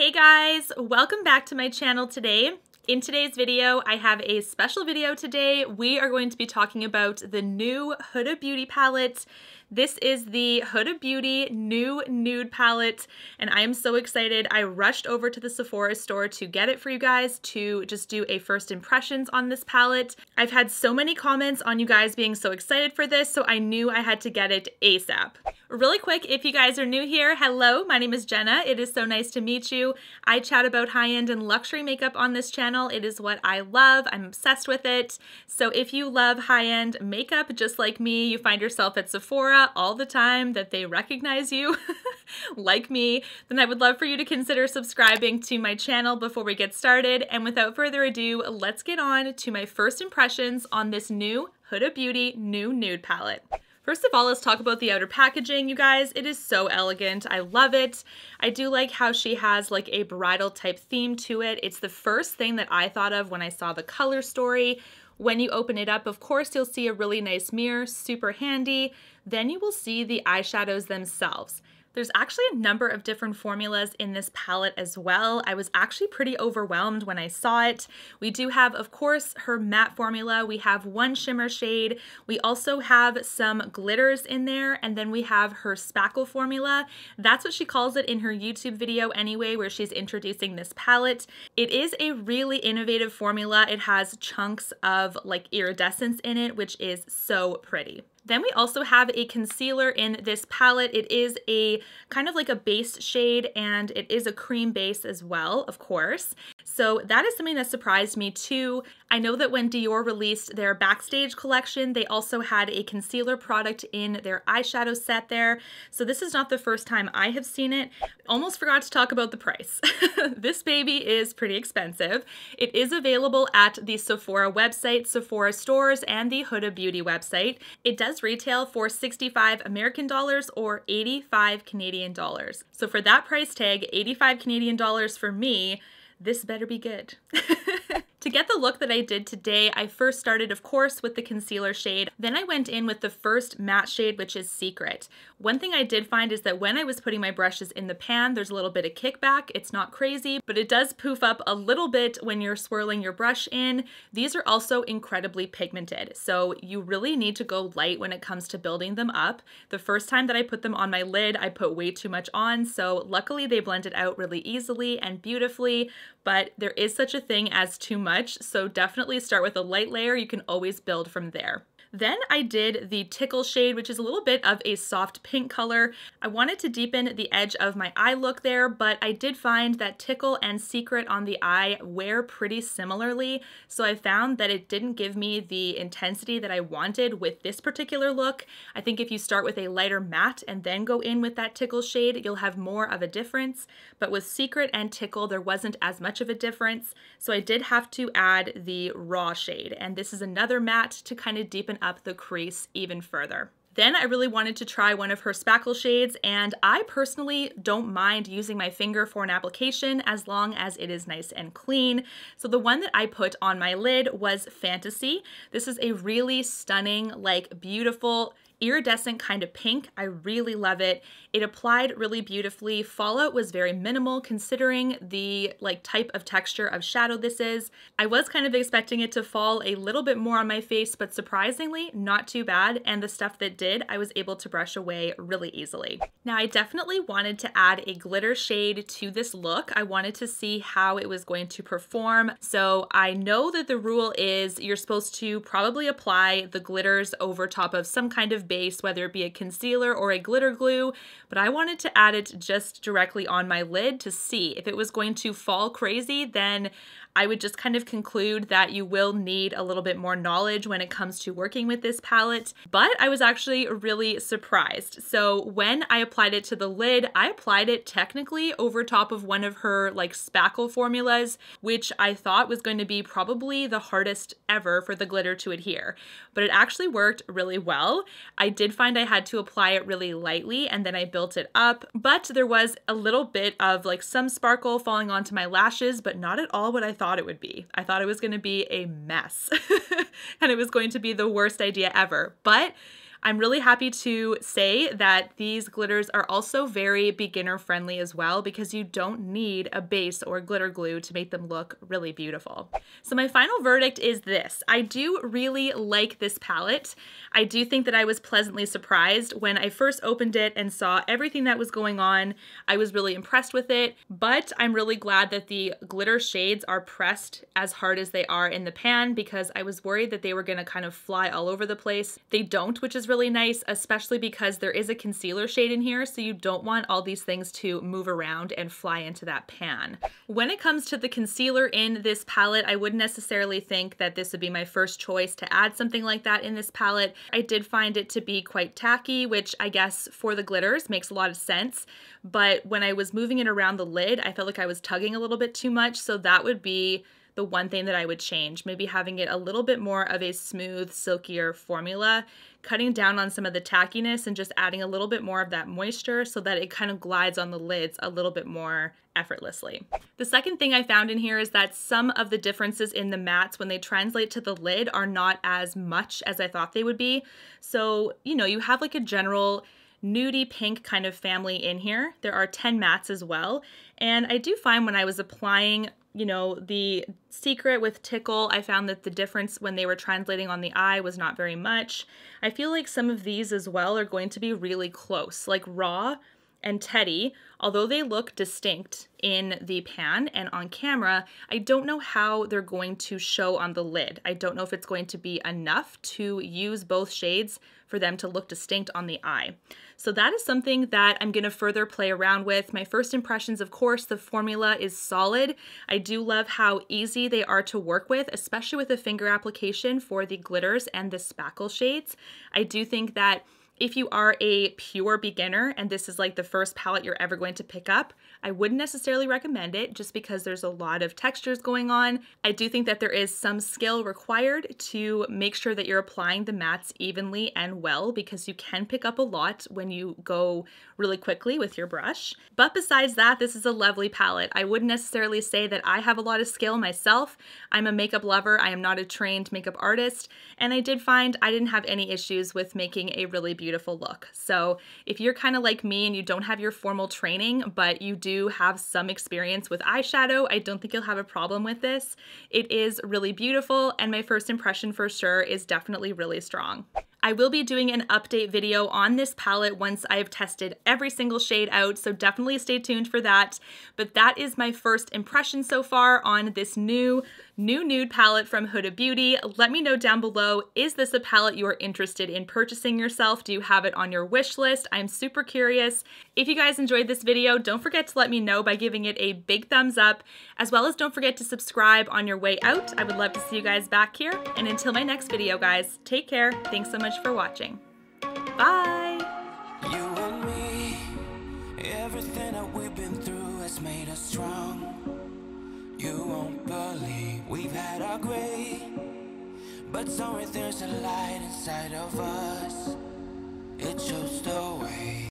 Hey guys, welcome back to my channel today. In today's video, I have a special video today. We are going to be talking about the new Huda Beauty palette. This is the Huda Beauty new nude palette, and I am so excited. I rushed over to the Sephora store to get it for you guys to just do a first impressions on this palette. I've had so many comments on you guys being so excited for this, so I knew I had to get it ASAP. Really quick, if you guys are new here, hello, my name is Jena. It is so nice to meet you. I chat about high-end and luxury makeup on this channel. It is what I love. I'm obsessed with it. So if you love high-end makeup just like me, you find yourself at Sephora all the time, that they recognize you like me, then I would love for you to consider subscribing to my channel before we get started. And without further ado, let's get on to my first impressions on this new Huda Beauty new nude palette. First of all, let's talk about the outer packaging, you guys. It is so elegant. I love it. I do like how she has like a bridal type theme to it. It's the first thing that I thought of when I saw the color story. When you open it up, of course, you'll see a really nice mirror, super handy. Then you will see the eyeshadows themselves. There's actually a number of different formulas in this palette as well. I was actually pretty overwhelmed when I saw it. We do have, of course, her matte formula. We have one shimmer shade. We also have some glitters in there, and then we have her spackle formula. That's what she calls it in her YouTube video anyway, where she's introducing this palette. It is a really innovative formula. It has chunks of like iridescence in it, which is so pretty. Then we also have a concealer in this palette. It is a kind of like a base shade, and it is a cream base as well, of course. So that is something that surprised me too. I know that when Dior released their Backstage collection, they also had a concealer product in their eyeshadow set there. So this is not the first time I have seen it. Almost forgot to talk about the price. This baby is pretty expensive. It is available at the Sephora website, Sephora stores, and the Huda Beauty website. It does retail for 65 American dollars or 85 Canadian dollars. So for that price tag, 85 Canadian dollars for me, this better be good. To get the look that I did today, I first started, of course, with the concealer shade. Then I went in with the first matte shade, which is Secret. One thing I did find is that when I was putting my brushes in the pan, there's a little bit of kickback. It's not crazy, but it does poof up a little bit when you're swirling your brush in. These are also incredibly pigmented, so you really need to go light when it comes to building them up. The first time that I put them on my lid, I put way too much on, so luckily they blended out really easily and beautifully, but there is such a thing as too much, so definitely start with a light layer. You can always build from there. Then I did the Tickle shade, which is a little bit of a soft pink color. I wanted to deepen the edge of my eye look there, but I did find that Tickle and Secret on the eye wear pretty similarly, so I found that it didn't give me the intensity that I wanted with this particular look. I think if you start with a lighter matte and then go in with that Tickle shade, you'll have more of a difference, but with Secret and Tickle, there wasn't as much of a difference, so I did have to add the Raw shade, and this is another matte to kind of deepen up the crease even further. Then I really wanted to try one of her spackle shades, and I personally don't mind using my finger for an application as long as it is nice and clean. So the one that I put on my lid was Fantasy. This is a really stunning, like beautiful, iridescent kind of pink. I really love it. It applied really beautifully. Fallout was very minimal considering the like type of texture of shadow this is. I was kind of expecting it to fall a little bit more on my face, but surprisingly not too bad, and the stuff that did, I was able to brush away really easily. Now I definitely wanted to add a glitter shade to this look. I wanted to see how it was going to perform. So I know that the rule is you're supposed to probably apply the glitters over top of some kind of base, whether it be a concealer or a glitter glue, but I wanted to add it just directly on my lid to see if it was going to fall crazy. Then I would just kind of conclude that you will need a little bit more knowledge when it comes to working with this palette, but I was actually really surprised. So when I applied it to the lid, I applied it technically over top of one of her like spackle formulas, which I thought was going to be probably the hardest ever for the glitter to adhere, but it actually worked really well. I did find I had to apply it really lightly, and then I built it up, but there was a little bit of like some sparkle falling onto my lashes, but not at all what I thought it would be. I thought it was going to be a mess and it was going to be the worst idea ever, but I'm really happy to say that these glitters are also very beginner friendly as well, because you don't need a base or glitter glue to make them look really beautiful. So my final verdict is this. I do really like this palette. I do think that I was pleasantly surprised when I first opened it and saw everything that was going on. I was really impressed with it, but I'm really glad that the glitter shades are pressed as hard as they are in the pan, because I was worried that they were gonna kind of fly all over the place. They don't, which is really nice, especially because there is a concealer shade in here, so you don't want all these things to move around and fly into that pan. When it comes to the concealer in this palette, I wouldn't necessarily think that this would be my first choice to add something like that in this palette. I did find it to be quite tacky, which I guess for the glitters makes a lot of sense, but when I was moving it around the lid, I felt like I was tugging a little bit too much, so that would be the one thing that I would change, maybe having it a little bit more of a smooth, silkier formula, cutting down on some of the tackiness and just adding a little bit more of that moisture so that it kind of glides on the lids a little bit more effortlessly. The second thing I found in here is that some of the differences in the mattes when they translate to the lid are not as much as I thought they would be. So, you know, you have like a general nudie pink kind of family in here. There are 10 mattes as well. And I do find when I was applying, you know, the Secret with Tickle, I found that the difference when they were translating on the eye was not very much. I feel like some of these as well are going to be really close, like Raw and Teddy, although they look distinct in the pan and on camera, I don't know how they're going to show on the lid. I don't know if it's going to be enough to use both shades for them to look distinct on the eye. So that is something that I'm gonna further play around with. My first impressions, of course, the formula is solid. I do love how easy they are to work with, especially with a finger application for the glitters and the spackle shades. I do think that if you are a pure beginner and this is like the first palette you're ever going to pick up, I wouldn't necessarily recommend it just because there's a lot of textures going on. I do think that there is some skill required to make sure that you're applying the mattes evenly and well, because you can pick up a lot when you go really quickly with your brush. But besides that, this is a lovely palette. I wouldn't necessarily say that I have a lot of skill myself. I'm a makeup lover. I am not a trained makeup artist, and I did find I didn't have any issues with making a really beautiful look. So if you're kind of like me and you don't have your formal training, but you do have some experience with eyeshadow, I don't think you'll have a problem with this. It is really beautiful, and my first impression for sure is definitely really strong. I will be doing an update video on this palette once I have tested every single shade out, so definitely stay tuned for that. But that is my first impression so far on this new nude palette from Huda Beauty. Let me know down below, is this a palette you are interested in purchasing yourself? Do you have it on your wish list? I'm super curious. If you guys enjoyed this video, don't forget to let me know by giving it a big thumbs up, as well as don't forget to subscribe on your way out. I would love to see you guys back here. And until my next video, guys, take care. Thanks so much for watching. Bye! You and me, everything that we've been through has made us strong. You won't believe we've had our gray, but somewhere there's a light inside of us. It shows the way.